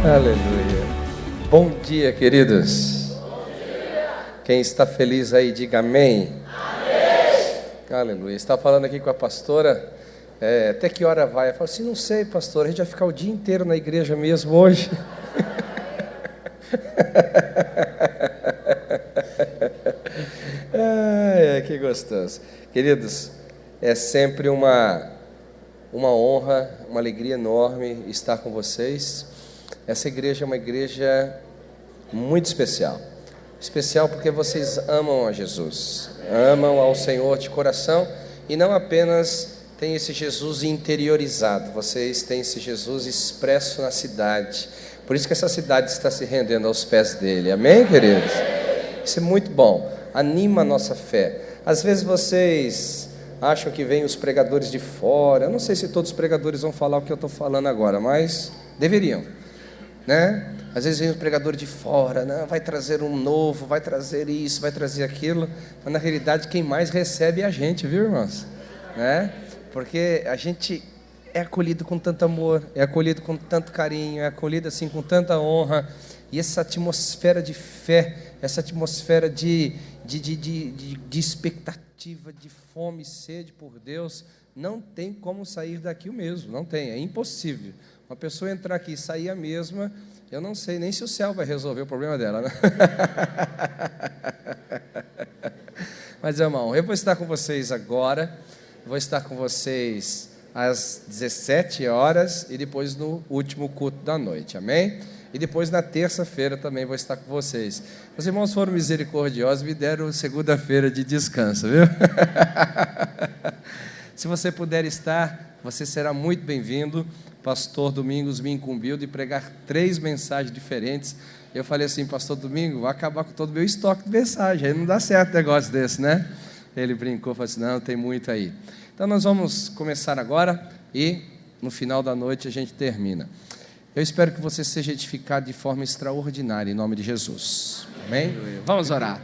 Aleluia. Bom dia, queridos. Bom dia. Quem está feliz aí, diga amém. Amém. Aleluia. Está falando aqui com a pastora. Até que hora vai? Eu falo assim, não sei, pastor, a gente vai ficar o dia inteiro na igreja mesmo hoje. Que gostoso. Queridos, é sempre uma honra, uma alegria enorme estar com vocês. Essa igreja é uma igreja muito especial. Especial porque vocês amam a Jesus, amam ao Senhor de coração e não apenas têm esse Jesus interiorizado, vocês têm esse Jesus expresso na cidade. Por isso que essa cidade está se rendendo aos pés dele. Amém, queridos? Isso é muito bom, anima a nossa fé. Às vezes vocês acham que vêm os pregadores de fora. Eu não sei se todos os pregadores vão falar o que eu estou falando agora, mas deveriam, né? Às vezes vem os pregadores de fora, né? Vai trazer um novo, vai trazer isso, vai trazer aquilo. Mas na realidade quem mais recebe é a gente, viu, irmãos? Né? Porque a gente é acolhido com tanto amor, é acolhido com tanto carinho, é acolhido assim com tanta honra. E essa atmosfera de fé, essa atmosfera de expectativa, de fome e sede por Deus, não tem como sair daqui o mesmo, não tem, é impossível. Uma pessoa entrar aqui e sair a mesma, eu não sei nem se o céu vai resolver o problema dela, né? Mas, irmão, eu vou estar com vocês agora, vou estar com vocês às 17 horas e depois no último culto da noite, amém? E depois na terça-feira também vou estar com vocês. Os irmãos foram misericordiosos, me deram segunda-feira de descanso, viu? Se você puder estar, você será muito bem-vindo. Pastor Domingos me incumbiu de pregar 3 mensagens diferentes. Eu falei assim, pastor Domingos, vai acabar com todo o meu estoque de mensagem, aí não dá certo um negócio desse, né? Ele brincou, falou assim, não, tem muito aí. Então nós vamos começar agora e no final da noite a gente termina. Eu espero que você seja edificado de forma extraordinária, em nome de Jesus. Amém? Vamos orar.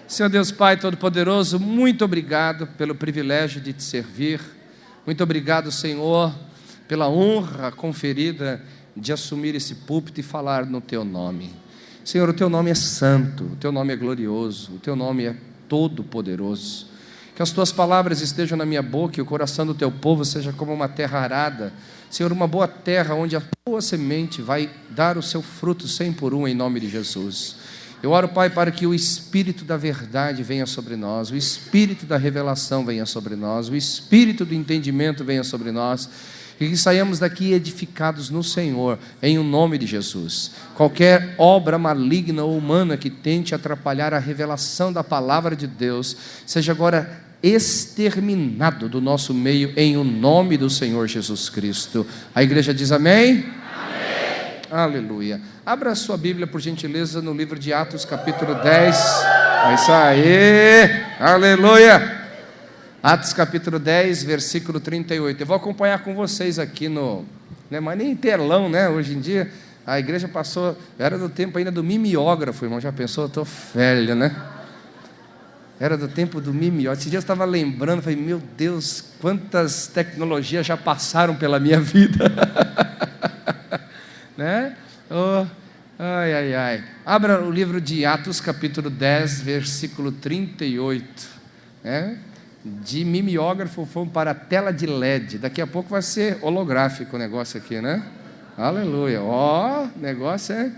Senhor Deus Pai Todo-Poderoso, muito obrigado pelo privilégio de te servir. Muito obrigado, Senhor, pela honra conferida de assumir esse púlpito e falar no Teu nome. Senhor, o Teu nome é santo, o Teu nome é glorioso, o Teu nome é todo-poderoso. Que as Tuas palavras estejam na minha boca e o coração do Teu povo seja como uma terra arada. Senhor, uma boa terra onde a Tua semente vai dar o seu fruto 100 por 1 em nome de Jesus. Eu oro, Pai, para que o Espírito da verdade venha sobre nós, o Espírito da revelação venha sobre nós, o Espírito do entendimento venha sobre nós, e que saiamos daqui edificados no Senhor, em o nome de Jesus. Qualquer obra maligna ou humana que tente atrapalhar a revelação da palavra de Deus, seja agora exterminado do nosso meio, em o nome do Senhor Jesus Cristo. A igreja diz amém? Amém. Aleluia. Abra a sua Bíblia, por gentileza, no livro de Atos, capítulo 10. É isso aí. Aleluia. Atos, capítulo 10, versículo 38. Eu vou acompanhar com vocês aqui no... Né, mas nem telão, né? Hoje em dia, a igreja passou... Era do tempo ainda do mimeógrafo, irmão. Já pensou? Eu estou velho, né? Era do tempo do mimeógrafo. Esses dias eu estava lembrando, falei, meu Deus, quantas tecnologias já passaram pela minha vida. Né? Oh, ai, ai, ai. Abra o livro de Atos, capítulo 10, versículo 38. Né? De mimeógrafo fomos para a tela de LED. Daqui a pouco vai ser holográfico o negócio aqui, né? Aleluia. Ó, negócio é...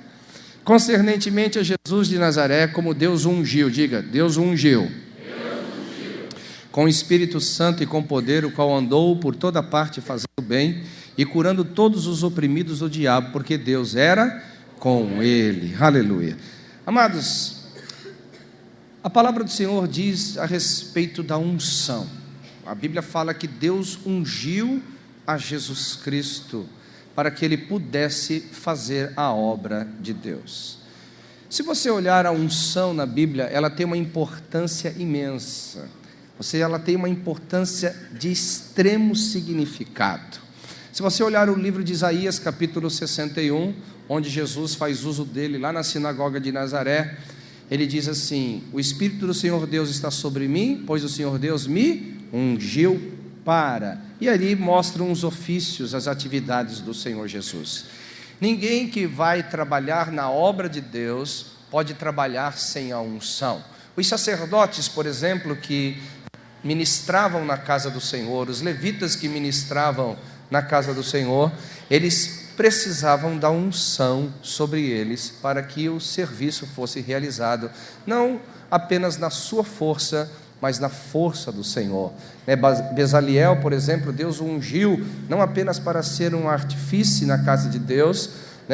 Concernentemente a Jesus de Nazaré, como Deus o ungiu, diga, Deus o ungiu, com o Espírito Santo e com poder, o qual andou por toda parte fazendo bem e curando todos os oprimidos do diabo, porque Deus era com ele. Aleluia. Amados, a palavra do Senhor diz a respeito da unção. A Bíblia fala que Deus ungiu a Jesus Cristo para que ele pudesse fazer a obra de Deus. Se você olhar a unção na Bíblia, ela tem uma importância imensa. Ela tem uma importância de extremo significado. Se você olhar o livro de Isaías, capítulo 61, onde Jesus faz uso dele lá na sinagoga de Nazaré, ele diz assim: o Espírito do Senhor Deus está sobre mim, pois o Senhor Deus me ungiu para... E ali mostram os ofícios, as atividades do Senhor Jesus. Ninguém que vai trabalhar na obra de Deus pode trabalhar sem a unção. Os sacerdotes, por exemplo, que ministravam na casa do Senhor, os levitas que ministravam na casa do Senhor, eles precisavam da unção sobre eles para que o serviço fosse realizado, não apenas na sua força, mas na força do Senhor. Bezaliel, por exemplo, Deus o ungiu não apenas para ser um artífice na casa de Deus,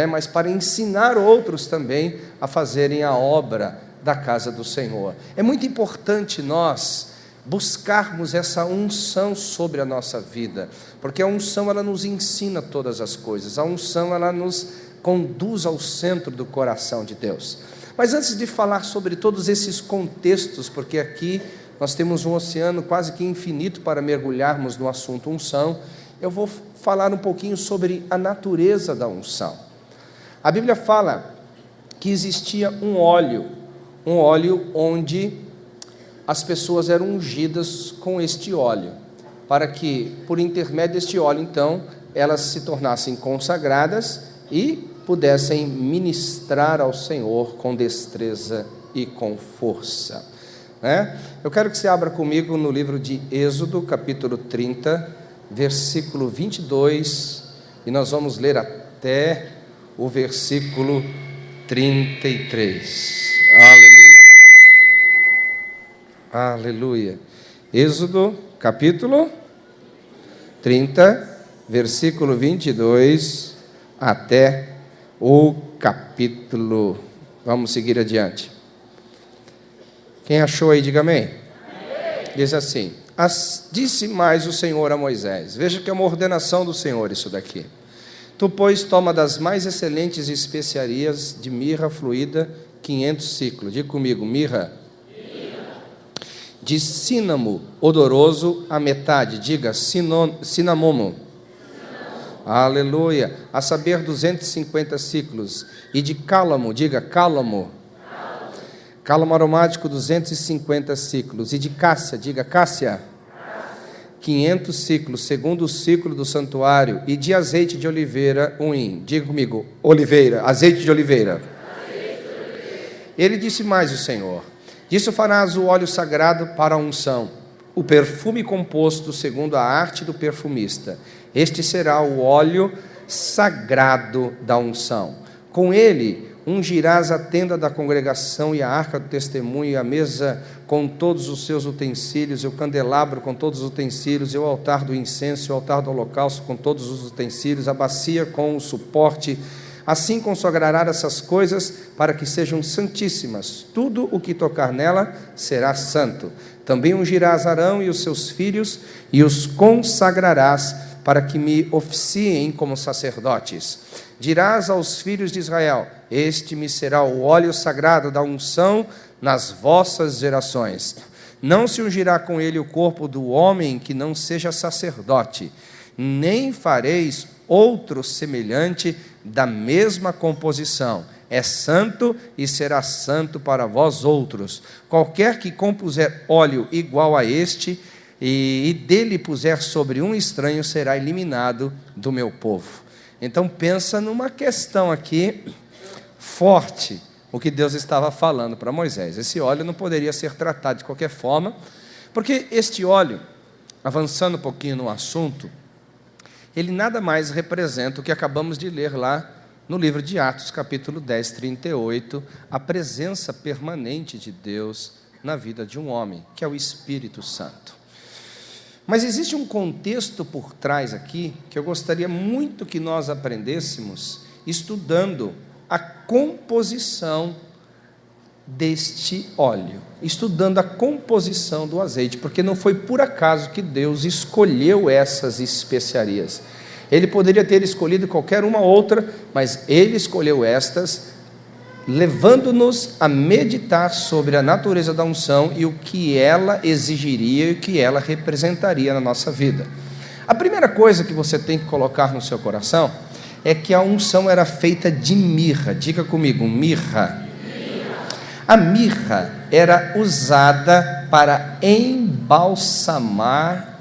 mas para ensinar outros também a fazerem a obra da casa do Senhor. É muito importante nós buscarmos essa unção sobre a nossa vida, porque a unção ela nos ensina todas as coisas, a unção ela nos conduz ao centro do coração de Deus. Mas antes de falar sobre todos esses contextos, porque aqui nós temos um oceano quase que infinito para mergulharmos no assunto unção, eu vou falar um pouquinho sobre a natureza da unção. A Bíblia fala que existia um óleo onde as pessoas eram ungidas com este óleo, para que, por intermédio deste óleo, então, elas se tornassem consagradas e pudessem ministrar ao Senhor com destreza e com força. Eu quero que você abra comigo no livro de Êxodo, capítulo 30, versículo 22, e nós vamos ler até o versículo 33. Aleluia. Êxodo, capítulo 30, versículo 22, até o capítulo... Vamos seguir adiante. Quem achou aí, diga amém. Diz assim: disse mais o Senhor a Moisés. Veja que é uma ordenação do Senhor isso daqui. Tu, pois, toma das mais excelentes especiarias de mirra fluída 500 ciclos. Diga comigo, mirra. De cínamo odoroso a metade, diga cinamomo. Aleluia. A saber 250 ciclos. E de cálamo, diga cálamo. Cálamo aromático 250 ciclos. E de cássia, diga cássia. 500 ciclos, segundo o ciclo do santuário. E de azeite de oliveira, um hin. Diga comigo, oliveira, azeite de oliveira. Ele disse mais o Senhor: disso farás o óleo sagrado para a unção, o perfume composto segundo a arte do perfumista. Este será o óleo sagrado da unção. Com ele ungirás a tenda da congregação e a arca do testemunho, e a mesa com todos os seus utensílios, e o candelabro com todos os utensílios, e o altar do incenso, e o altar do holocausto com todos os utensílios, a bacia com o suporte. Assim consagrará essas coisas para que sejam santíssimas. Tudo o que tocar nela será santo. Também ungirás Arão e os seus filhos e os consagrarás para que me oficiem como sacerdotes. Dirás aos filhos de Israel: este me será o óleo sagrado da unção nas vossas gerações. Não se ungirá com ele o corpo do homem que não seja sacerdote, nem fareis outro semelhante da mesma composição. É santo e será santo para vós outros. Qualquer que compuser óleo igual a este e dele puser sobre um estranho será eliminado do meu povo. Então pensa numa questão aqui forte, o que Deus estava falando para Moisés. Esse óleo não poderia ser tratado de qualquer forma, porque este óleo, avançando um pouquinho no assunto, ele nada mais representa o que acabamos de ler lá no livro de Atos, capítulo 10, 38, a presença permanente de Deus na vida de um homem, que é o Espírito Santo. Mas existe um contexto por trás aqui, que eu gostaria muito que nós aprendêssemos, estudando a composição deste óleo, estudando a composição do azeite, porque não foi por acaso que Deus escolheu essas especiarias. Ele poderia ter escolhido qualquer uma outra, mas Ele escolheu estas, levando-nos a meditar sobre a natureza da unção e o que ela exigiria e o que ela representaria na nossa vida. A primeira coisa que você tem que colocar no seu coração é que a unção era feita de mirra. Diga comigo, mirra. A mirra era usada para embalsamar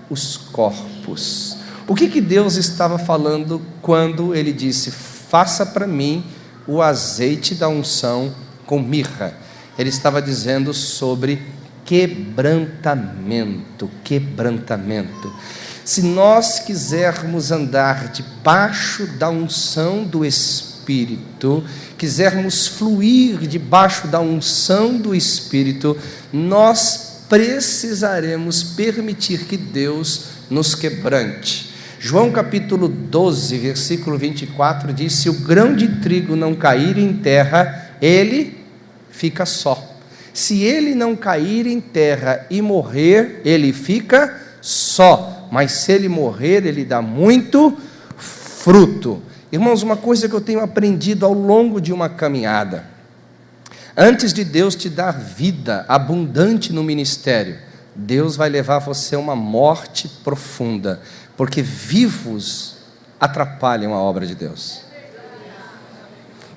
os corpos. O que Deus estava falando quando Ele disse: faça para mim o azeite da unção com mirra. Ele estava dizendo sobre quebrantamento. Se nós quisermos andar debaixo da unção do Espírito, quisermos fluir debaixo da unção do Espírito, nós precisaremos permitir que Deus nos quebrante. João capítulo 12, versículo 24 diz: se o grão de trigo não cair em terra, ele fica só. Se ele não cair em terra e morrer, ele fica só. Mas se ele morrer, ele dá muito fruto. Irmãos, uma coisa que eu tenho aprendido ao longo de uma caminhada: antes de Deus te dar vida abundante no ministério, Deus vai levar você a uma morte profunda, porque vivos atrapalham a obra de Deus.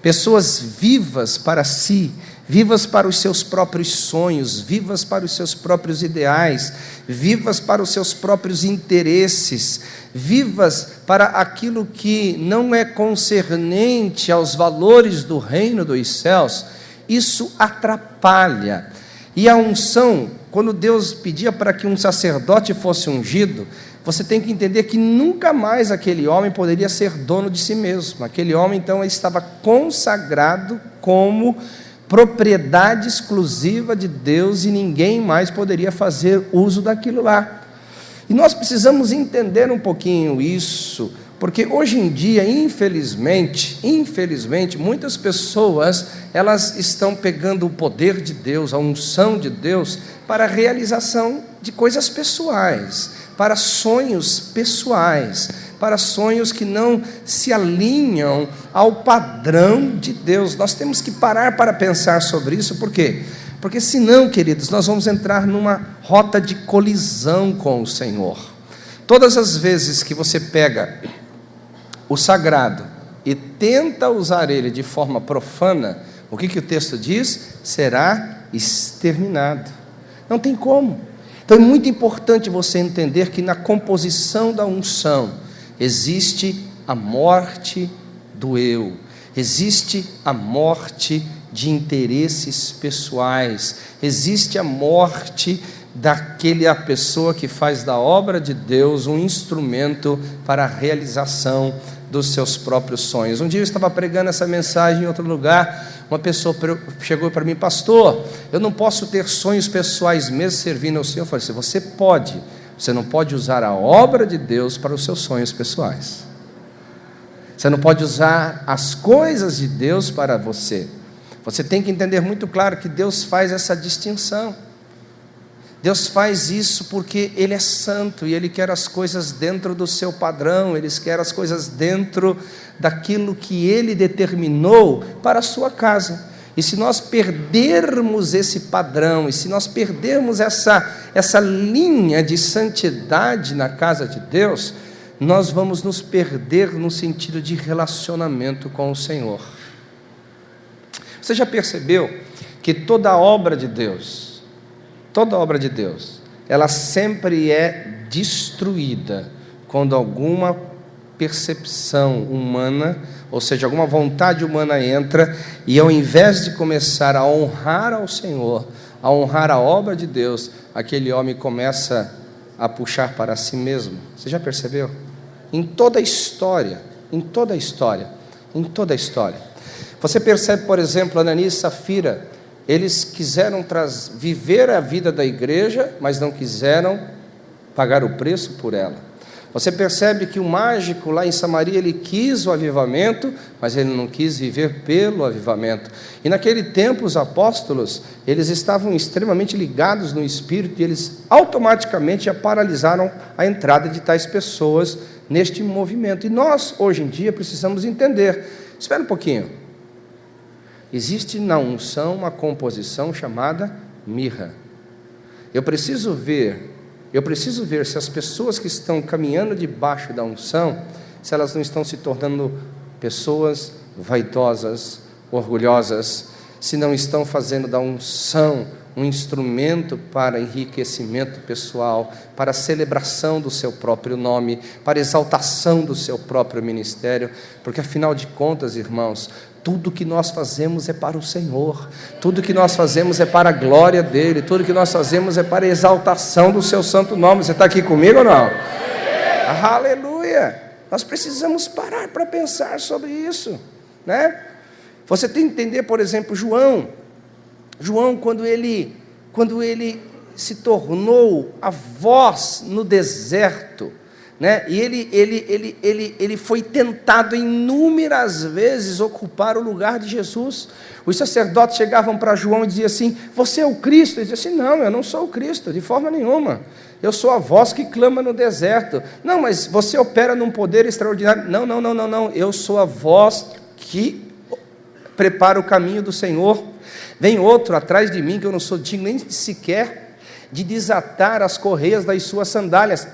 Pessoas vivas para si, vivas para os seus próprios sonhos, vivas para os seus próprios ideais, vivas para os seus próprios interesses, vivas para aquilo que não é concernente aos valores do reino dos céus. Isso atrapalha. E a unção, quando Deus pedia para que um sacerdote fosse ungido, você tem que entender que nunca mais aquele homem poderia ser dono de si mesmo. Aquele homem, então, ele estava consagrado como propriedade exclusiva de Deus, e ninguém mais poderia fazer uso daquilo lá. E nós precisamos entender um pouquinho isso, porque hoje em dia, infelizmente, muitas pessoas, elas estão pegando o poder de Deus, a unção de Deus, para a realização de coisas pessoais, para sonhos pessoais, para sonhos que não se alinham ao padrão de Deus. Nós temos que parar para pensar sobre isso. Por quê? Porque senão, queridos, nós vamos entrar numa rota de colisão com o Senhor. Todas as vezes que você pega o sagrado e tenta usar ele de forma profana, o que o texto diz? Será exterminado. Não tem como. Então é muito importante você entender que na composição da unção existe a morte do eu, existe a morte de interesses pessoais, existe a morte daquela pessoa que faz da obra de Deus um instrumento para a realização dos seus próprios sonhos. Um dia eu estava pregando essa mensagem em outro lugar, uma pessoa chegou para mim: pastor, eu não posso ter sonhos pessoais mesmo servindo ao Senhor. Eu falei assim: você pode, você não pode usar a obra de Deus para os seus sonhos pessoais. Você não pode usar as coisas de Deus para você. Você tem que entender muito claro que Deus faz essa distinção. Deus faz isso porque Ele é santo e Ele quer as coisas dentro do seu padrão, Ele quer as coisas dentro daquilo que Ele determinou para a sua casa. E se nós perdermos esse padrão, e se nós perdermos essa linha de santidade na casa de Deus, nós vamos nos perder no sentido de relacionamento com o Senhor. Você já percebeu que toda obra de Deus, ela sempre é destruída quando alguma percepção humana, ou seja, alguma vontade humana entra, e ao invés de começar a honrar ao Senhor, a honrar a obra de Deus, aquele homem começa a puxar para si mesmo. Você já percebeu? Em toda a história. Você percebe, por exemplo, Ananias e Safira, eles quiseram viver a vida da igreja, mas não quiseram pagar o preço por ela. Você percebe que o mágico lá em Samaria, ele quis o avivamento, mas ele não quis viver pelo avivamento. E naquele tempo os apóstolos, eles estavam extremamente ligados no Espírito, e eles automaticamente já paralisaram a entrada de tais pessoas neste movimento. E nós, hoje em dia, precisamos entender. Espera um pouquinho. Existe na unção uma composição chamada mirra. Eu preciso ver se as pessoas que estão caminhando debaixo da unção, se elas não estão se tornando pessoas vaidosas, orgulhosas, se não estão fazendo da unção um instrumento para enriquecimento pessoal, para celebração do seu próprio nome, para exaltação do seu próprio ministério, porque afinal de contas, irmãos, tudo que nós fazemos é para o Senhor, tudo que nós fazemos é para a glória dEle, tudo que nós fazemos é para a exaltação do seu santo nome. Você está aqui comigo ou não? Aleluia! Nós precisamos parar para pensar sobre isso, né? Você tem que entender, por exemplo, João, quando ele se tornou a voz no deserto, né? E ele foi tentado inúmeras vezes ocupar o lugar de Jesus. Os sacerdotes chegavam para João e diziam assim: você é o Cristo? Ele dizia assim: não, eu não sou o Cristo, de forma nenhuma. Eu sou a voz que clama no deserto. Não, mas você opera num poder extraordinário. Não, eu sou a voz que prepara o caminho do Senhor. Vem outro atrás de mim, que eu não sou digno nem sequer de desatar as correias das suas sandálias.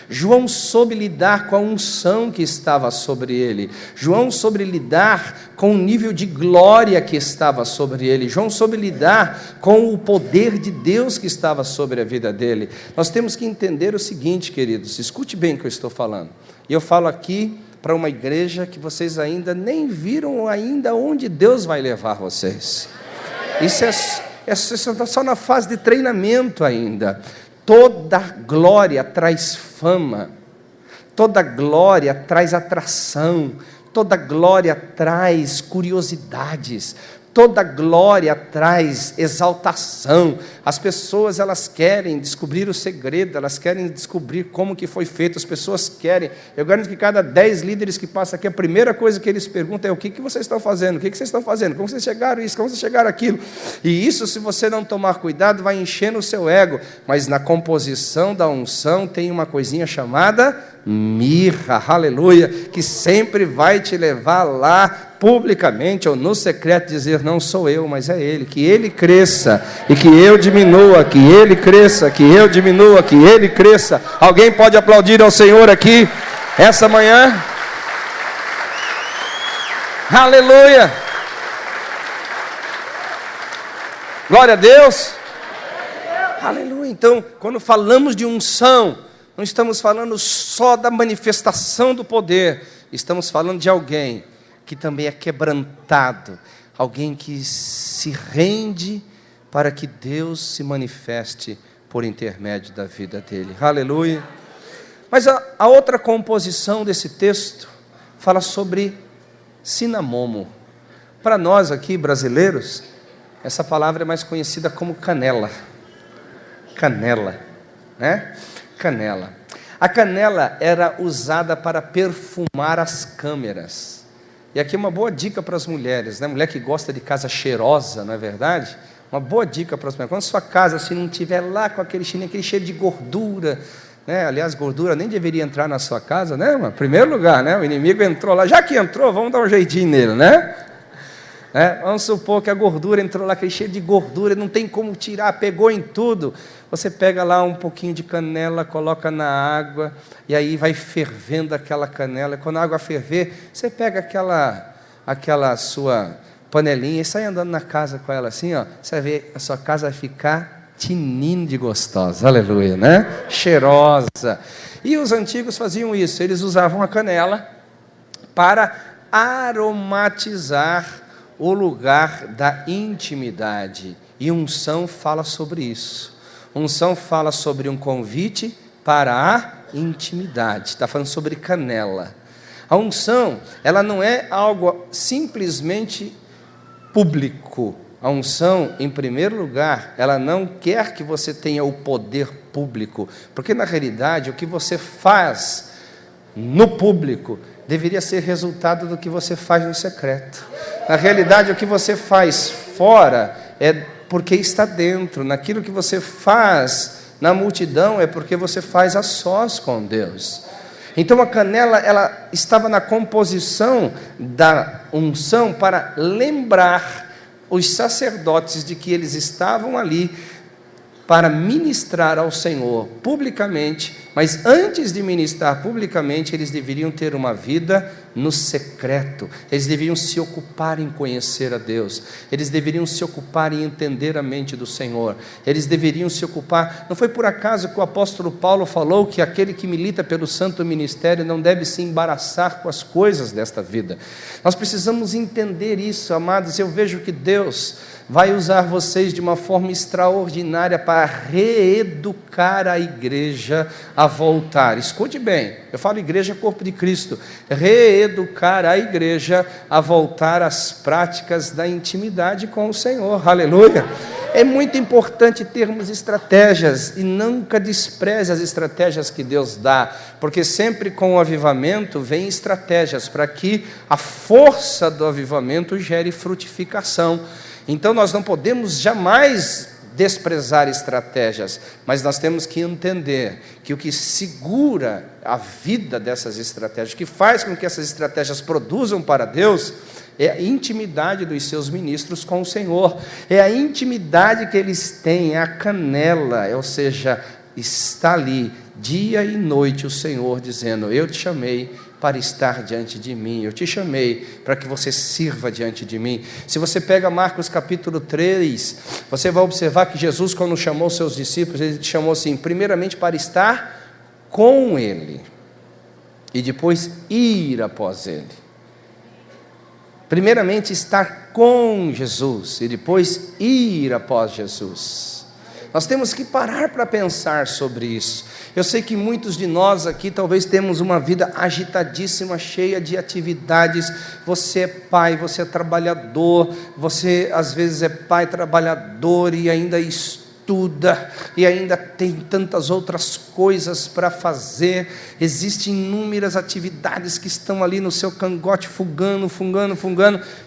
João soube lidar com a unção que estava sobre ele. João soube lidar com o nível de glória que estava sobre ele. João soube lidar com o poder de Deus que estava sobre a vida dele. Nós temos que entender o seguinte, queridos, escute bem o que eu estou falando. E eu falo aqui para uma igreja que vocês ainda nem viram ainda onde Deus vai levar vocês. Isso é só na fase de treinamento ainda. Toda glória traz fama, toda glória traz atração, toda glória traz curiosidades, toda glória traz exaltação. As pessoas, elas querem descobrir o segredo, elas querem descobrir como que foi feito, as pessoas querem. Eu garanto que cada 10 líderes que passam aqui, a primeira coisa que eles perguntam é: o que vocês estão fazendo? O que vocês estão fazendo? Como vocês chegaram a isso? Como vocês chegaram àquilo? E isso, se você não tomar cuidado, vai enchendo o seu ego. Mas na composição da unção tem uma coisinha chamada mirra, aleluia, que sempre vai te levar lá publicamente ou no secreto dizer: não sou eu, mas é Ele, que Ele cresça e que eu diminua, que Ele cresça, que eu diminua, que Ele cresça. Alguém pode aplaudir ao Senhor aqui essa manhã? Aleluia! Glória a Deus! Aleluia! Então, quando falamos de unção, não estamos falando só da manifestação do poder, estamos falando de alguém que também é quebrantado, alguém que se rende para que Deus se manifeste por intermédio da vida dele. Aleluia! Mas a outra composição desse texto fala sobre cinamomo. Para nós aqui, brasileiros, essa palavra é mais conhecida como canela. Canela, né? Canela. A canela era usada para perfumar as câmeras. E aqui uma boa dica para as mulheres, né? Mulher que gosta de casa cheirosa, não é verdade? Uma boa dica para as mulheres. Quando sua casa assim, não estiver lá com aquele cheiro de gordura, né? Aliás, gordura nem deveria entrar na sua casa, né? Em primeiro lugar, né? O inimigo entrou lá. Já que entrou, vamos dar um jeitinho nele, né? Vamos supor que a gordura entrou lá, aquele cheiro de gordura, não tem como tirar, pegou em tudo. Você pega lá um pouquinho de canela, coloca na água, e aí vai fervendo aquela canela. Quando a água ferver, você pega aquela sua panelinha e sai andando na casa com ela assim, ó. Você vai ver, a sua casa vai ficar tinindo de gostosa, aleluia, né? Cheirosa. E os antigos faziam isso, eles usavam a canela para aromatizar o lugar da intimidade. E unção fala sobre isso. Unção fala sobre um convite para a intimidade. Está falando sobre canela. A unção, ela não é algo simplesmente público. A unção, em primeiro lugar, ela não quer que você tenha o poder público, porque na realidade o que você faz no público deveria ser resultado do que você faz no secreto. Na realidade, o que você faz fora é porque está dentro. Naquilo que você faz na multidão é porque você faz a sós com Deus. Então a canela, ela estava na composição da unção para lembrar os sacerdotes de que eles estavam ali para ministrar ao Senhor publicamente Mas antes de ministrar publicamente, eles deveriam ter uma vida no secreto. Eles deveriam se ocupar em conhecer a Deus. Eles deveriam se ocupar em entender a mente do Senhor. Eles deveriam se ocupar. Não foi por acaso que o apóstolo Paulo falou que aquele que milita pelo santo ministério não deve se embaraçar com as coisas desta vida. Nós precisamos entender isso, amados. Eu vejo que Deus vai usar vocês de uma forma extraordinária para reeducar a igreja a voltar. Escute bem, eu falo igreja, corpo de Cristo. Reeducar a igreja a voltar às práticas da intimidade com o Senhor. Aleluia! É muito importante termos estratégias, e nunca despreze as estratégias que Deus dá, porque sempre com o avivamento vem estratégias para que a força do avivamento gere frutificação. Então nós não podemos jamais desprezar estratégias, mas nós temos que entender que o que segura a vida dessas estratégias, o que faz com que essas estratégias produzam para Deus, é a intimidade dos seus ministros com o Senhor, é a intimidade que eles têm, é a canela, ou seja, está ali dia e noite o Senhor dizendo: eu te chamei para estar diante de mim, eu te chamei para que você sirva diante de mim. Se você pega Marcos capítulo 3, você vai observar que Jesus, quando chamou seus discípulos, ele chamou assim, primeiramente para estar com ele, e depois ir após ele. Primeiramente estar com Jesus, e depois ir após Jesus. Nós temos que parar para pensar sobre isso. Eu sei que muitos de nós aqui talvez temos uma vida agitadíssima, cheia de atividades. Você é pai, você é trabalhador, você às vezes é pai trabalhador e ainda estuda, e ainda tem tantas outras coisas para fazer. Existem inúmeras atividades que estão ali no seu cangote, fungando,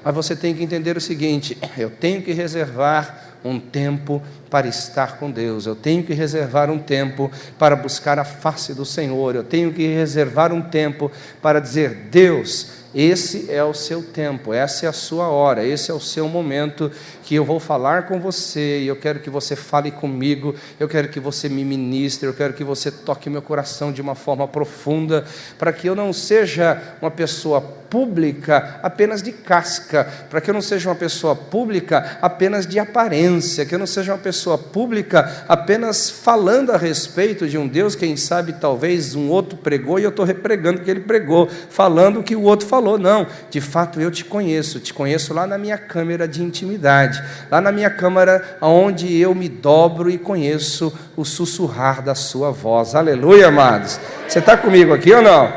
mas você tem que entender o seguinte: eu tenho que reservar um tempo para estar com Deus, eu tenho que reservar um tempo para buscar a face do Senhor, eu tenho que reservar um tempo para dizer: Deus, esse é o seu tempo, essa é a sua hora, esse é o seu momento, que eu vou falar com você, e eu quero que você fale comigo, eu quero que você me ministre, eu quero que você toque meu coração de uma forma profunda, para que eu não seja uma pessoa pública apenas de casca, para que eu não seja uma pessoa pública apenas de aparência, que eu não seja uma pessoa pública apenas falando a respeito de um Deus, quem sabe talvez um outro pregou e eu estou repregando o que ele pregou, falando o que o outro falou. Não, de fato eu te conheço lá na minha câmara de intimidade, lá na minha câmara onde eu me dobro e conheço o sussurrar da sua voz. Aleluia, amados. Você está comigo aqui ou não?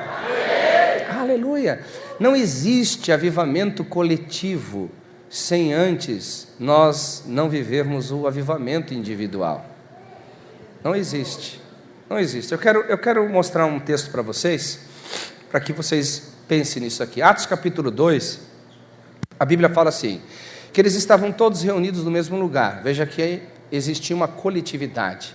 Aleluia. Não existe avivamento coletivo sem antes nós não vivermos o avivamento individual. Não existe. Não existe. Eu quero mostrar um texto para vocês, para que vocês pensem nisso aqui. Atos capítulo 2, a Bíblia fala assim, que eles estavam todos reunidos no mesmo lugar. Veja que existia uma coletividade.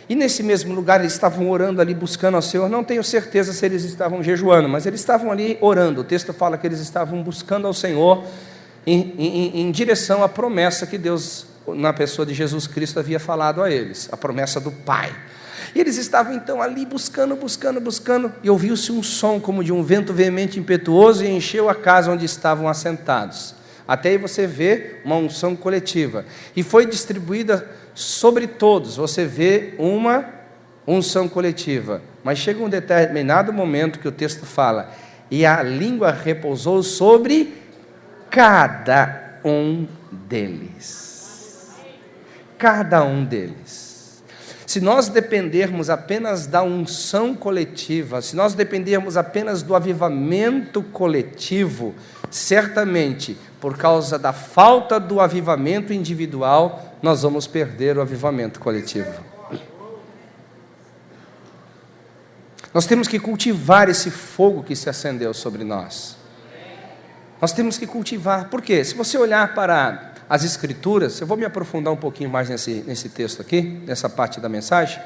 E nesse mesmo lugar eles estavam orando ali, buscando ao Senhor. Não tenho certeza se eles estavam jejuando, mas eles estavam ali orando. O texto fala que eles estavam buscando ao Senhor em direção à promessa que Deus, na pessoa de Jesus Cristo, havia falado a eles, a promessa do Pai. E eles estavam então ali buscando, e ouviu-se um som como de um vento veemente e impetuoso, e encheu a casa onde estavam assentados. Até aí você vê uma unção coletiva, e foi distribuída sobre todos. Você vê uma unção coletiva, mas chega um determinado momento que o texto fala, e a língua repousou sobre cada um deles. Cada um deles. Se nós dependermos apenas da unção coletiva, se nós dependermos apenas do avivamento coletivo, certamente, por causa da falta do avivamento individual, nós vamos perder o avivamento coletivo. Nós temos que cultivar esse fogo que se acendeu sobre nós. Nós temos que cultivar. Por quê? Se você olhar para as Escrituras, eu vou me aprofundar um pouquinho mais nesse texto aqui, nessa parte da mensagem.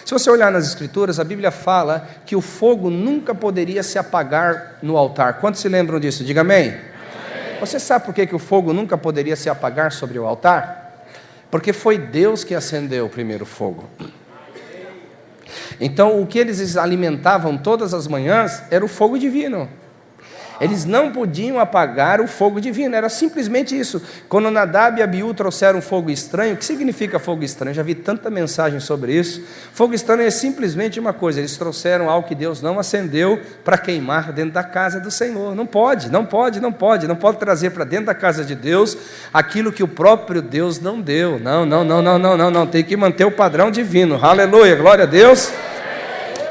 Se você olhar nas Escrituras, a Bíblia fala que o fogo nunca poderia se apagar no altar. Quantos se lembram disso? Diga amém. Você sabe por que o fogo nunca poderia se apagar sobre o altar? Porque foi Deus que acendeu o primeiro fogo. Então, o que eles alimentavam todas as manhãs era o fogo divino. Eles não podiam apagar o fogo divino, era simplesmente isso. Quando Nadab e Abiú trouxeram fogo estranho, o que significa fogo estranho? Eu já vi tanta mensagem sobre isso. Fogo estranho é simplesmente uma coisa, eles trouxeram algo que Deus não acendeu para queimar dentro da casa do Senhor. Não pode trazer para dentro da casa de Deus aquilo que o próprio Deus não deu. Não, tem que manter o padrão divino. Aleluia, glória a Deus.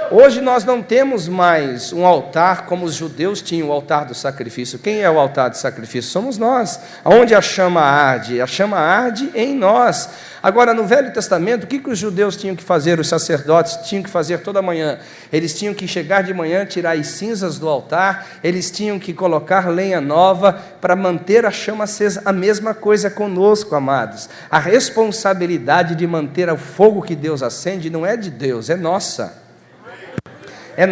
Hoje nós não temos mais um altar como os judeus tinham, o altar do sacrifício. Quem é o altar do sacrifício? Somos nós. Onde a chama arde? A chama arde em nós. Agora, no Velho Testamento, o que os judeus tinham que fazer, os sacerdotes tinham que fazer toda manhã? Eles tinham que chegar de manhã, tirar as cinzas do altar, eles tinham que colocar lenha nova para manter a chama acesa. A mesma coisa conosco, amados. A responsabilidade de manter o fogo que Deus acende não é de Deus, é nossa. É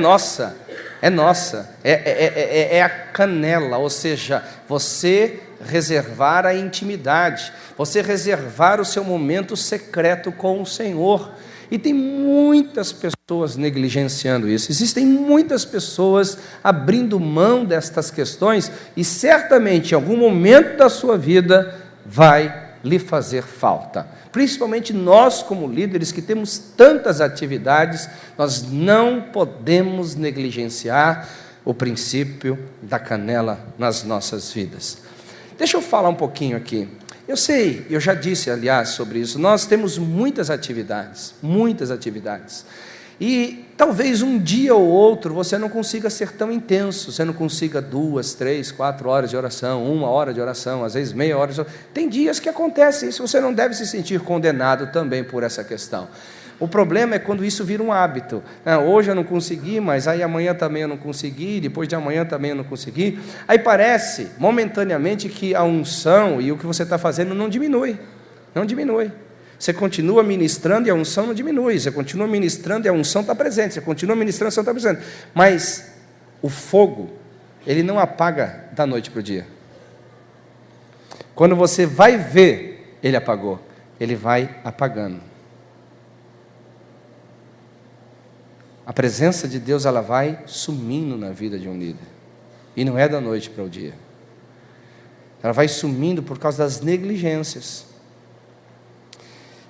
a canela, ou seja, você reservar a intimidade, você reservar o seu momento secreto com o Senhor. E tem muitas pessoas negligenciando isso, existem muitas pessoas abrindo mão destas questões, e certamente em algum momento da sua vida vai lhe fazer falta. Principalmente nós como líderes que temos tantas atividades, nós não podemos negligenciar o princípio da canela nas nossas vidas. Deixa eu falar um pouquinho aqui. Eu sei, eu já disse, aliás, sobre isso, nós temos muitas atividades, e talvez um dia ou outro você não consiga ser tão intenso, você não consiga 2, 3, 4 horas de oração, 1 hora de oração, às vezes meia hora de oração. Tem dias que acontece isso, você não deve se sentir condenado também por essa questão. O problema é quando isso vira um hábito. Hoje eu não consegui, mas aí amanhã também eu não consegui, depois de amanhã também eu não consegui. Aí parece, momentaneamente, que a unção e o que você está fazendo não diminui. Você continua ministrando e a unção não diminui. Você continua ministrando e a unção está presente. Você continua ministrando e a unção está presente. Mas o fogo, ele não apaga da noite para o dia. Quando você vai ver, ele apagou. Ele vai apagando. A presença de Deus, ela vai sumindo na vida de um líder. E não é da noite para o dia. Ela vai sumindo por causa das negligências.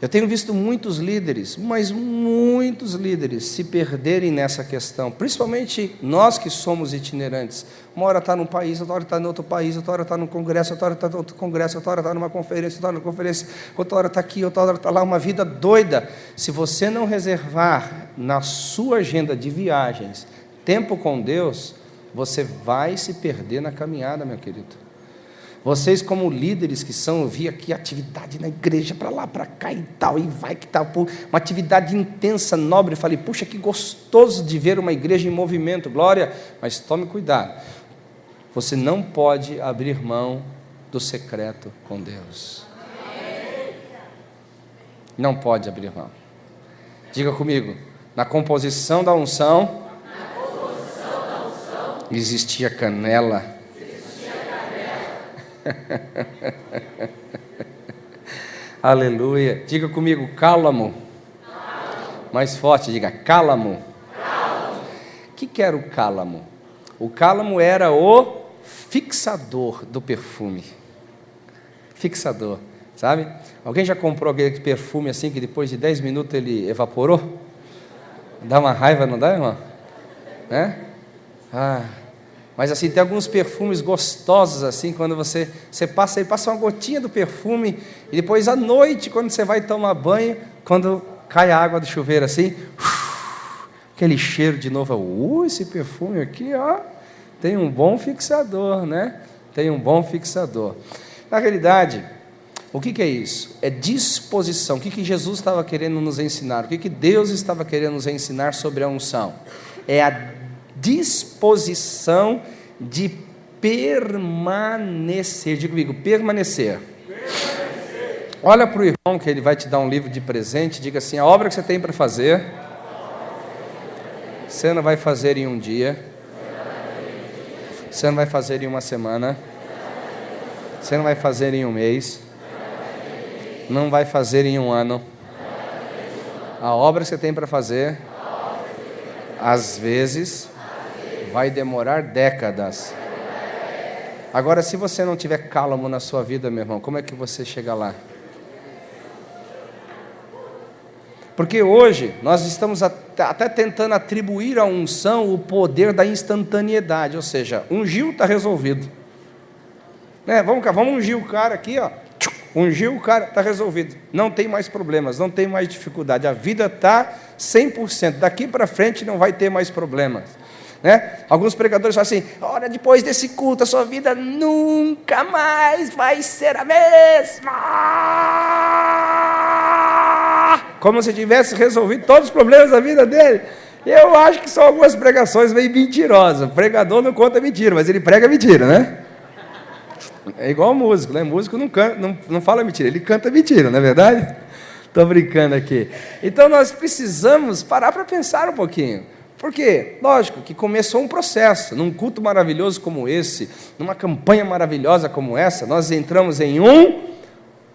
Eu tenho visto muitos líderes, mas muitos líderes se perderem nessa questão, principalmente nós que somos itinerantes. Uma hora está num país, outra hora está em outro país, outra hora está num congresso, outra hora está em outro congresso, outra hora está numa conferência, outra hora numa conferência, outra hora está aqui, outra hora está lá, uma vida doida. Se você não reservar na sua agenda de viagens tempo com Deus, você vai se perder na caminhada, meu querido. Vocês como líderes que são, eu vi aqui atividade na igreja, para lá, para cá e tal, e vai que tal, uma atividade intensa, nobre, falei, puxa, que gostoso de ver uma igreja em movimento, glória, mas tome cuidado, você não pode abrir mão do secreto com Deus, não pode abrir mão. Diga comigo, na composição da unção, existia canela. Aleluia. Diga comigo, cálamo. Mais forte, diga, cálamo. O que era o cálamo? O cálamo era o fixador do perfume. Fixador, sabe? Alguém já comprou aquele perfume assim que depois de 10 minutos ele evaporou? Dá uma raiva, não dá, irmão? Mas assim, tem alguns perfumes gostosos assim, quando você passa uma gotinha do perfume, e depois à noite, quando você vai tomar banho, quando cai a água do chuveiro assim, aquele cheiro de novo, esse perfume aqui, tem um bom fixador, né? Tem um bom fixador. Na realidade, o que é isso? É disposição. O que Jesus estava querendo nos ensinar? O que Deus estava querendo nos ensinar sobre a unção? É a disposição de permanecer. Diga comigo, permanecer. Olha para o irmão que ele vai te dar um livro de presente, diga assim, a obra que você tem para fazer, você não vai fazer em um dia, você não vai fazer em uma semana, você não vai fazer em um mês, não vai fazer em um ano. A obra que você tem para fazer, Às vezes, vai demorar décadas. Agora, se você não tiver cálamo na sua vida, meu irmão, como é que você chega lá? Porque hoje nós estamos até tentando atribuir à unção o poder da instantaneidade, ou seja, ungiu, está resolvido. Né? Vamos ungir o cara aqui, ó. Ungiu o cara, está resolvido. Não tem mais problemas, não tem mais dificuldade. A vida está 100%. Daqui para frente não vai ter mais problemas. Né? Alguns pregadores falam assim: olha, depois desse culto a sua vida nunca mais vai ser a mesma, como se tivesse resolvido todos os problemas da vida dele. Eu acho que são algumas pregações meio mentirosas. O pregador não conta mentira, mas ele prega mentira, né? É igual músico, né? Músico não fala mentira, ele canta mentira, não é verdade? Estou brincando aqui. Então nós precisamos parar para pensar um pouquinho. Porque, lógico, que começou um processo. Num culto maravilhoso como esse, numa campanha maravilhosa como essa, nós entramos em um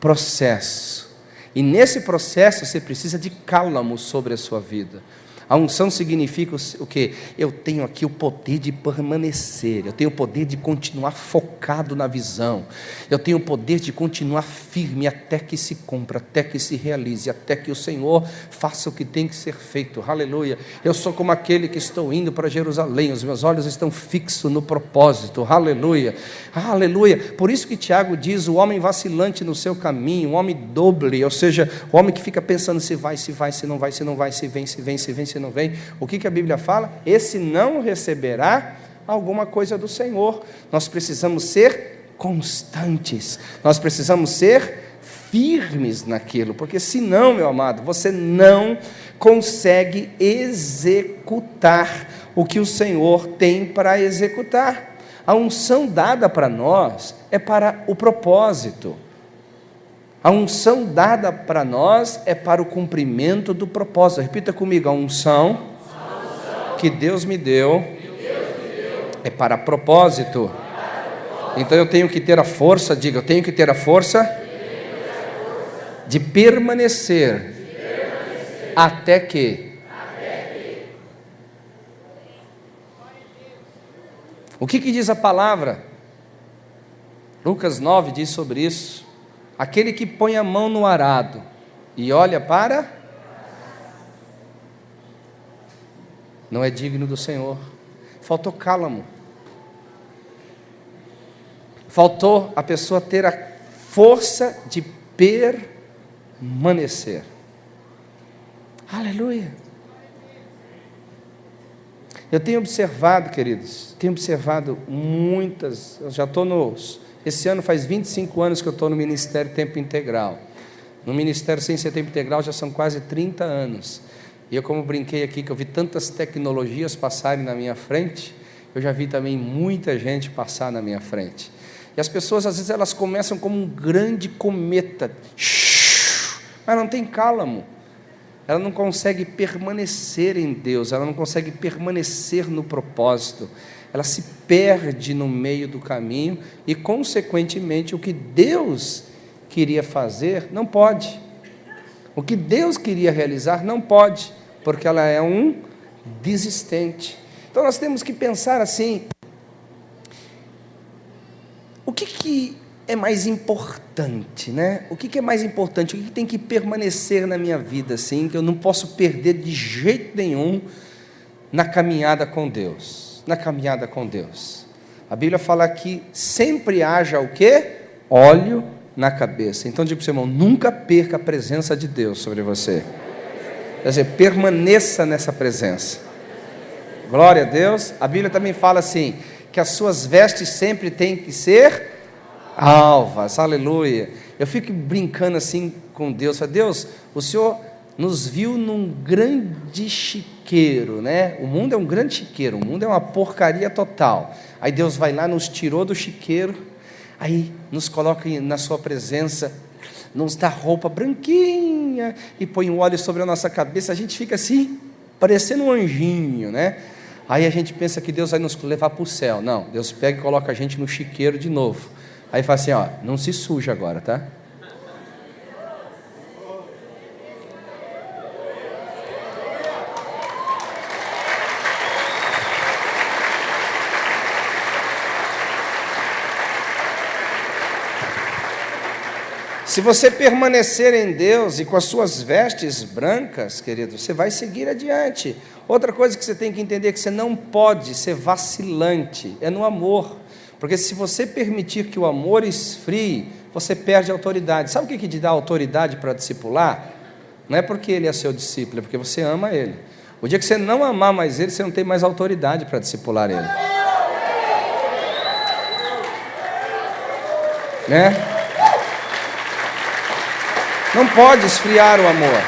processo. E nesse processo você precisa de cálamo sobre a sua vida. A unção significa o quê? Eu tenho aqui o poder de permanecer, eu tenho o poder de continuar focado na visão, eu tenho o poder de continuar firme até que se cumpra, até que se realize, até que o Senhor faça o que tem que ser feito. Aleluia. Eu sou como aquele que estou indo para Jerusalém, os meus olhos estão fixos no propósito. Aleluia. Aleluia. Por isso que Tiago diz: o homem vacilante no seu caminho, o homem doble, ou seja, o homem que fica pensando se vai, se não vai, se não vai, se vem, se não vem. O que a Bíblia fala? Esse não receberá alguma coisa do Senhor. Nós precisamos ser constantes, nós precisamos ser firmes naquilo, porque senão, meu amado, você não consegue executar o que o Senhor tem para executar. A unção dada para nós é para o propósito. A unção dada para nós é para o cumprimento do propósito. Repita comigo: a unção que Deus me deu é para propósito. Então eu tenho que ter a força, diga, eu tenho que ter a força de permanecer até que. O que diz a palavra? Lucas 9 diz sobre isso. Aquele que põe a mão no arado e olha para, não é digno do Senhor. Faltou cálamo. Faltou a pessoa ter a força de permanecer. Aleluia. Eu tenho observado, queridos, muitas, eu já estou esse ano faz 25 anos que eu estou no Ministério Tempo Integral. No Ministério Sem Ser Tempo Integral já são quase 30 anos. E eu, como brinquei aqui, que eu vi tantas tecnologias passarem na minha frente, eu já vi também muita gente passar na minha frente. E as pessoas, às vezes, elas começam como um grande cometa, mas não tem cálamo. Ela não consegue permanecer em Deus, ela não consegue permanecer no propósito. Ela se perde no meio do caminho e, consequentemente, o que Deus queria fazer, não pode. O que Deus queria realizar, não pode, porque ela é um desistente. Então, nós temos que pensar assim: o que é mais importante, né? O que é mais importante? O que tem que permanecer na minha vida, assim, que eu não posso perder de jeito nenhum na caminhada com Deus? Na caminhada com Deus. A Bíblia fala que sempre haja o quê? Óleo na cabeça. Então diga para o seu irmão: nunca perca a presença de Deus sobre você. Quer dizer, permaneça nessa presença. Glória a Deus. A Bíblia também fala assim, que as suas vestes sempre têm que ser alvas. Aleluia. Eu fico brincando assim com Deus. Falo: Deus, o Senhor nos viu num grande chiqueiro, né? O mundo é um grande chiqueiro, o mundo é uma porcaria total. Aí Deus vai lá, nos tirou do chiqueiro, aí nos coloca na sua presença, nos dá roupa branquinha e põe um óleo sobre a nossa cabeça. A gente fica assim, parecendo um anjinho, né? Aí a gente pensa que Deus vai nos levar para o céu. Não, Deus pega e coloca a gente no chiqueiro de novo. Aí fala assim: ó, não se suja agora, tá? Se você permanecer em Deus e com as suas vestes brancas, querido, você vai seguir adiante. Outra coisa que você tem que entender é que você não pode ser vacilante, é no amor. Porque se você permitir que o amor esfrie, você perde a autoridade. Sabe o que te dá autoridade para discipular? Não é porque ele é seu discípulo, é porque você ama ele. O dia que você não amar mais ele, você não tem mais autoridade para discipular ele. Né? Não pode esfriar o amor.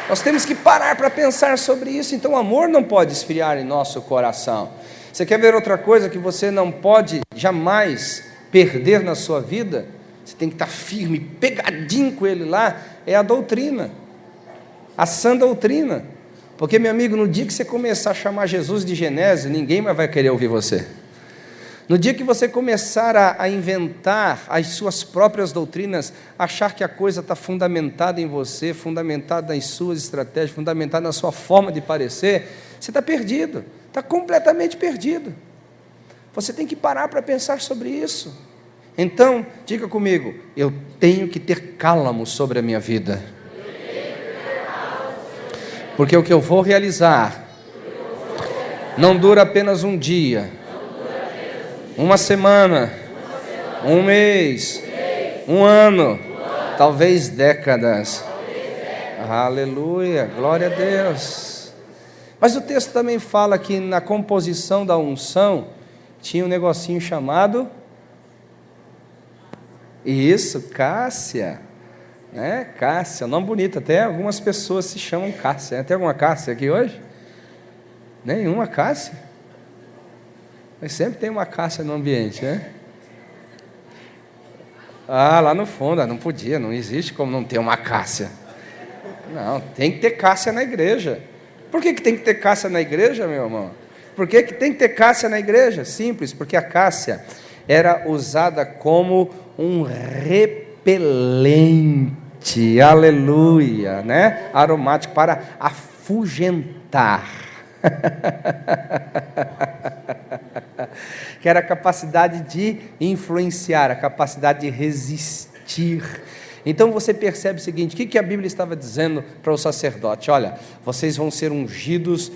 Nós temos que parar para pensar sobre isso. Então o amor não pode esfriar em nosso coração. Você quer ver outra coisa que você não pode jamais perder na sua vida? Você tem que estar firme, pegadinho com ele lá. É a doutrina, a sã doutrina. Porque, meu amigo, no dia que você começar a chamar Jesus de Genésio, ninguém mais vai querer ouvir você. No dia que você começar a inventar as suas próprias doutrinas, achar que a coisa está fundamentada em você, fundamentada nas suas estratégias, fundamentada na sua forma de parecer, você está perdido, está completamente perdido. Você tem que parar para pensar sobre isso. Então, diga comigo, eu tenho que ter cálamo sobre a minha vida. Porque o que eu vou realizar não dura apenas um dia, uma semana, um mês, um ano, talvez décadas. Aleluia, glória a Deus. Mas o texto também fala que na composição da unção tinha um negocinho chamado, isso, Cássia, né? Cássia, nome bonito, até algumas pessoas se chamam Cássia. Tem alguma Cássia aqui hoje? Nenhuma Cássia? Mas sempre tem uma Cássia no ambiente, né? Ah, lá no fundo, não podia, não existe como não ter uma Cássia. Não, tem que ter Cássia na igreja. Por que tem que ter Cássia na igreja, meu irmão? Por que tem que ter Cássia na igreja? Simples, porque a Cássia era usada como um repelente, aleluia, né? Aromático, para afugentar. Que era a capacidade de influenciar, a capacidade de resistir. Então você percebe o seguinte, o que a Bíblia estava dizendo para o sacerdote? Olha, vocês vão ser ungidos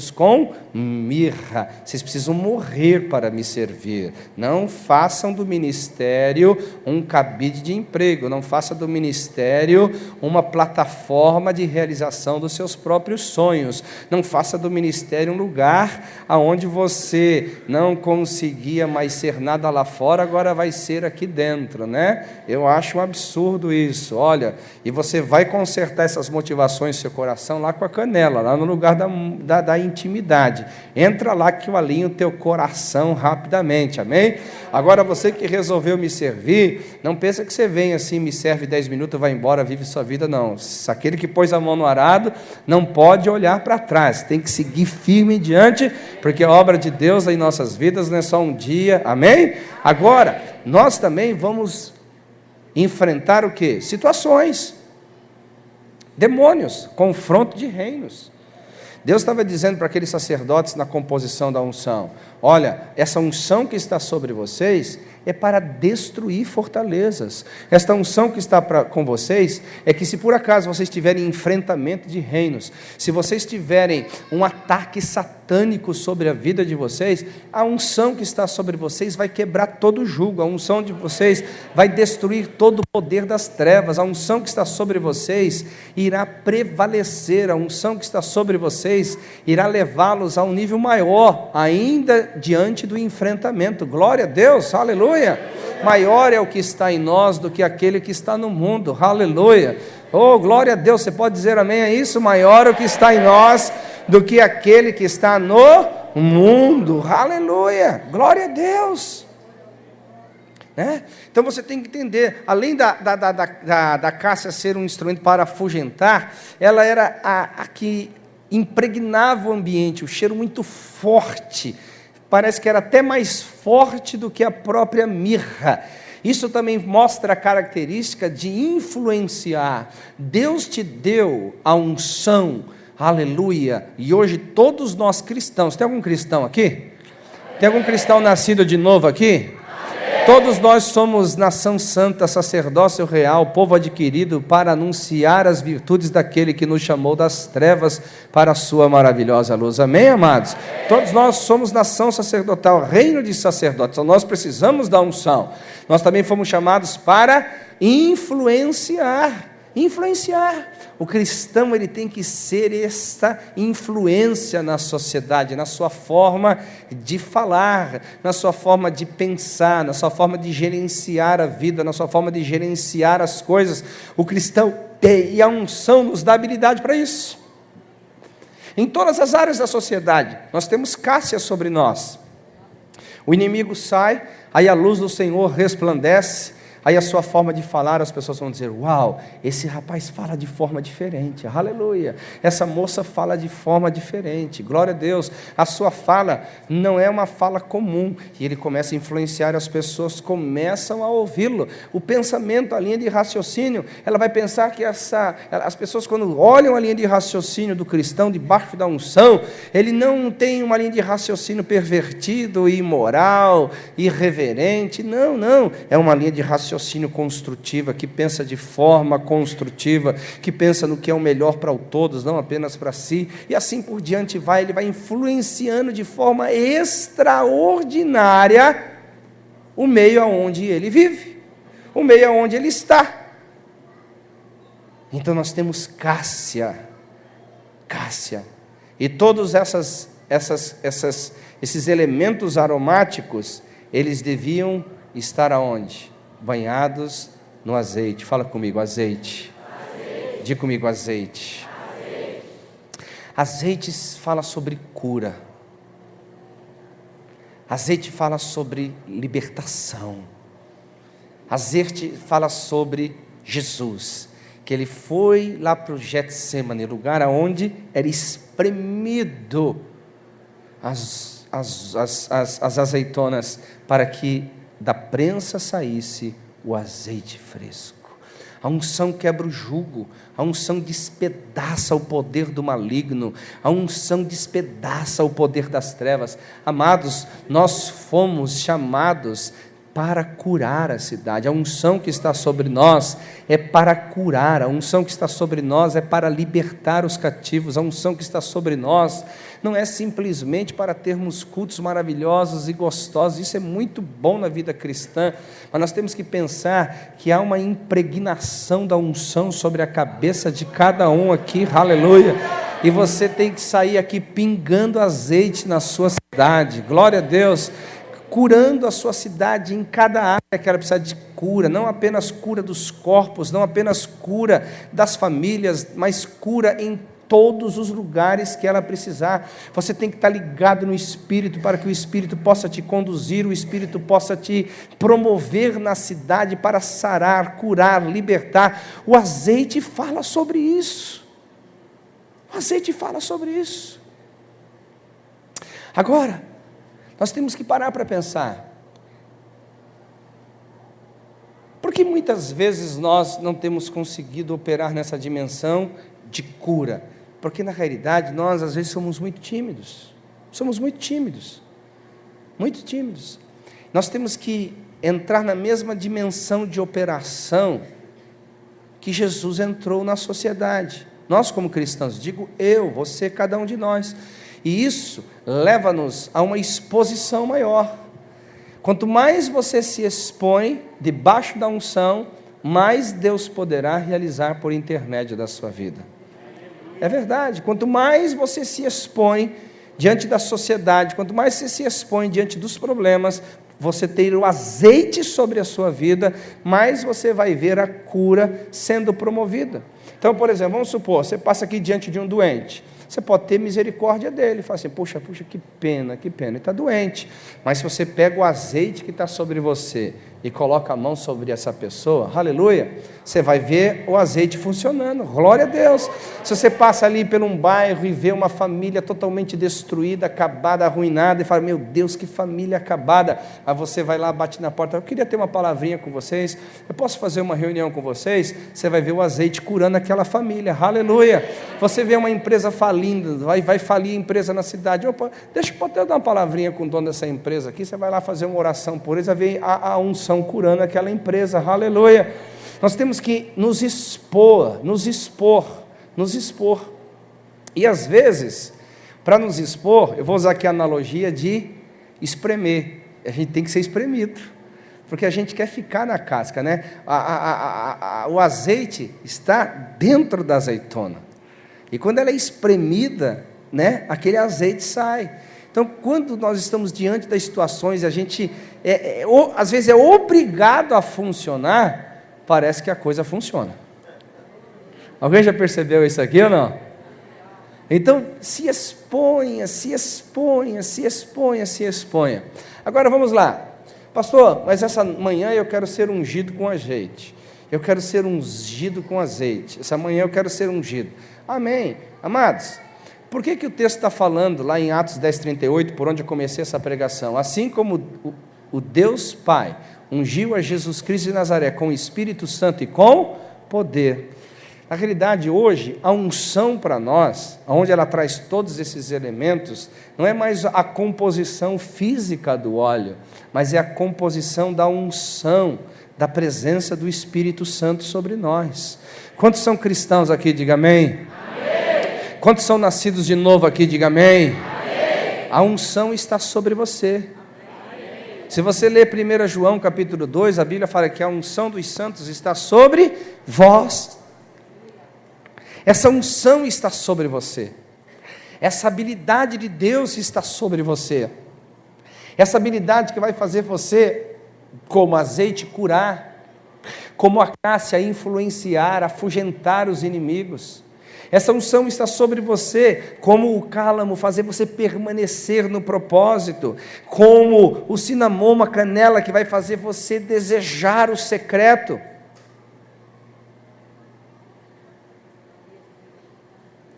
com mirra, vocês precisam morrer para me servir. Não façam do ministério um cabide de emprego, não façam do ministério uma plataforma de realização dos seus próprios sonhos, não faça do ministério um lugar onde você não conseguia mais ser nada lá fora, agora vai ser aqui dentro, né? Eu acho um absurdo isso, olha, e você vai consertar essas motivações do seu coração lá com a canela, lá no lugar da intimidade, entra lá que eu alinho o teu coração rapidamente, amém? Agora você que resolveu me servir, não pensa que você vem assim, me serve 10 minutos, vai embora, vive sua vida, não, aquele que pôs a mão no arado, não pode olhar para trás, tem que seguir firme diante, porque a obra de Deus em nossas vidas não é só um dia, amém? Agora, nós também vamos enfrentar o quê? Situações, demônios, confronto de reinos. Deus estava dizendo para aqueles sacerdotes na composição da unção, olha, essa unção que está sobre vocês é para destruir fortalezas. Esta unção que está com vocês é que se por acaso vocês tiverem enfrentamento de reinos, se vocês tiverem um ataque satânico sobre a vida de vocês, a unção que está sobre vocês vai quebrar todo o jugo, a unção de vocês vai destruir todo o poder das trevas, a unção que está sobre vocês irá prevalecer, a unção que está sobre vocês irá levá-los a um nível maior, ainda diante do enfrentamento. Glória a Deus, aleluia. Maior é o que está em nós do que aquele que está no mundo, aleluia. Oh, glória a Deus, você pode dizer amém a isso? Maior é o que está em nós do que aquele que está no mundo, aleluia, glória a Deus. Então você tem que entender, além da Cássia ser um instrumento para afugentar, ela era a que impregnava o ambiente, o cheiro muito forte, parece que era até mais forte do que a própria mirra. Isso também mostra a característica de influenciar. Deus te deu a unção, aleluia, e hoje todos nós cristãos, tem algum cristão aqui? Tem algum cristão nascido de novo aqui? Todos nós somos nação santa, sacerdócio real, povo adquirido para anunciar as virtudes daquele que nos chamou das trevas para a sua maravilhosa luz. Amém, amados? Todos nós somos nação sacerdotal, reino de sacerdotes. Então nós precisamos da unção. Nós também fomos chamados para influenciar. O cristão, ele tem que ser esta influência na sociedade, na sua forma de falar, na sua forma de pensar, na sua forma de gerenciar a vida, na sua forma de gerenciar as coisas. O cristão tem, e a unção nos dá habilidade para isso. Em todas as áreas da sociedade, nós temos cássia sobre nós. O inimigo sai, aí a luz do Senhor resplandece. Aí a sua forma de falar, as pessoas vão dizer: uau, esse rapaz fala de forma diferente, aleluia, essa moça fala de forma diferente, glória a Deus, a sua fala não é uma fala comum, e ele começa a influenciar, as pessoas começam a ouvi-lo, o pensamento, a linha de raciocínio, ela vai pensar que as pessoas quando olham a linha de raciocínio do cristão, debaixo da unção, ele não tem uma linha de raciocínio pervertido, imoral, irreverente, não, é uma linha de raciocínio construtiva, que pensa de forma construtiva, que pensa no que é o melhor para todos, não apenas para si, e assim por diante vai, ele vai influenciando de forma extraordinária o meio aonde ele vive, o meio aonde ele está. Então nós temos cássia, e todos esses elementos aromáticos, eles deviam estar aonde? Banhados no azeite. Fala comigo, azeite. Diga comigo, azeite. Azeite fala sobre cura. Azeite fala sobre libertação. Azeite fala sobre Jesus, que ele foi lá para o Getsemane, lugar onde era espremido as azeitonas, para que da prensa saísse o azeite fresco. A unção quebra o jugo, a unção despedaça o poder do maligno, a unção despedaça o poder das trevas. Amados, nós fomos chamados para curar a cidade. A unção que está sobre nós é para curar, a unção que está sobre nós é para libertar os cativos, a unção que está sobre nós não é simplesmente para termos cultos maravilhosos e gostosos, isso é muito bom na vida cristã, mas nós temos que pensar que há uma impregnação da unção sobre a cabeça de cada um aqui, aleluia, e você tem que sair aqui pingando azeite na sua cidade, glória a Deus, curando a sua cidade em cada área que ela precisa de cura, não apenas cura dos corpos, não apenas cura das famílias, mas cura em todos os lugares que ela precisar. Você tem que estar ligado no Espírito, para que o Espírito possa te conduzir, o Espírito possa te promover na cidade para sarar, curar, libertar. O azeite fala sobre isso. O azeite fala sobre isso. Agora, nós temos que parar para pensar. Por que muitas vezes nós não temos conseguido operar nessa dimensão de cura? Porque na realidade nós às vezes somos muito tímidos. Muito tímidos. Nós temos que entrar na mesma dimensão de operação que Jesus entrou na sociedade. Nós como cristãos, digo eu, você, cada um de nós. E isso leva-nos a uma exposição maior. Quanto mais você se expõe debaixo da unção, mais Deus poderá realizar por intermédio da sua vida. É verdade, quanto mais você se expõe diante da sociedade, quanto mais você se expõe diante dos problemas, você ter o azeite sobre a sua vida, mais você vai ver a cura sendo promovida. Então, por exemplo, vamos supor, você passa aqui diante de um doente, você pode ter misericórdia dele, fala assim, puxa, que pena, ele está doente, mas se você pega o azeite que está sobre você, e coloca a mão sobre essa pessoa, aleluia, você vai ver o azeite funcionando, glória a Deus. Se você passa ali por um bairro e vê uma família totalmente destruída, acabada, arruinada, e fala, meu Deus, que família acabada, aí você vai lá, bate na porta, eu queria ter uma palavrinha com vocês, eu posso fazer uma reunião com vocês? Você vai ver o azeite curando aquela família, aleluia. Você vê uma empresa falindo, vai falir a empresa na cidade, opa, deixa eu dar uma palavrinha com o dono dessa empresa aqui, você vai lá fazer uma oração por eles, vai ver a unção curando aquela empresa, aleluia. Nós temos que nos expor. E às vezes, para nos expor, eu vou usar aqui a analogia de espremer. A gente tem que ser espremido, porque a gente quer ficar na casca, né? O azeite está dentro da azeitona, e quando ela é espremida, né, aquele azeite sai. Então, quando nós estamos diante das situações, a gente, às vezes, é obrigado a funcionar, parece que a coisa funciona. Alguém já percebeu isso aqui ou não? Então, se exponha. Agora, vamos lá. Pastor, mas essa manhã eu quero ser ungido com azeite. Essa manhã eu quero ser ungido. Amém. Amados, por que o texto está falando lá em Atos 10:38, por onde eu comecei essa pregação? Assim como o Deus Pai ungiu a Jesus Cristo de Nazaré com o Espírito Santo e com poder. Na realidade, hoje, a unção para nós, onde ela traz todos esses elementos, não é mais a composição física do óleo, mas é a composição da unção, da presença do Espírito Santo sobre nós. Quantos são cristãos aqui? Diga amém. Quantos são nascidos de novo aqui? Diga amém. Amém. A unção está sobre você. Amém. Se você ler 1 João capítulo 2, a Bíblia fala que a unção dos santos está sobre vós. Essa unção está sobre você. Essa habilidade de Deus está sobre você. Essa habilidade que vai fazer você, como azeite, curar, como a cássia, influenciar, afugentar os inimigos. Essa unção está sobre você, como o cálamo, fazer você permanecer no propósito, como o cinamomo, a canela, que vai fazer você desejar o secreto.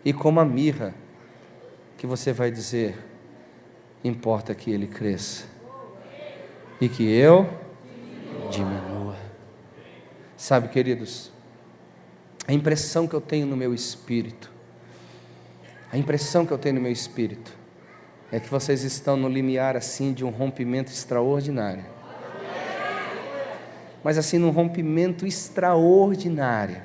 E como a mirra, que você vai dizer, importa que ele cresça, e que eu diminua. Sabe, queridos, a impressão que eu tenho no meu espírito, é que vocês estão no limiar assim de um rompimento extraordinário. Mas assim, num rompimento extraordinário.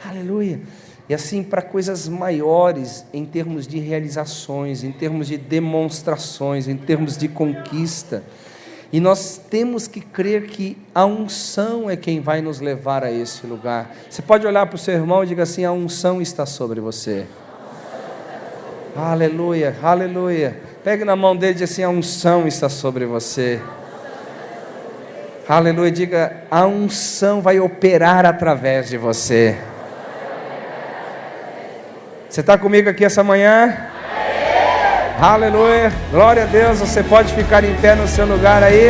Aleluia. E assim, para coisas maiores, em termos de realizações, em termos de demonstrações, em termos de conquista. E nós temos que crer que a unção é quem vai nos levar a esse lugar. Você pode olhar para o seu irmão e diga assim, a unção está sobre você. Aleluia, aleluia. Pegue na mão dele e diga assim, a unção está sobre você. Aleluia, diga, a unção vai operar através de você. Você está comigo aqui essa manhã? Aleluia, glória a Deus. Você pode ficar em pé no seu lugar aí.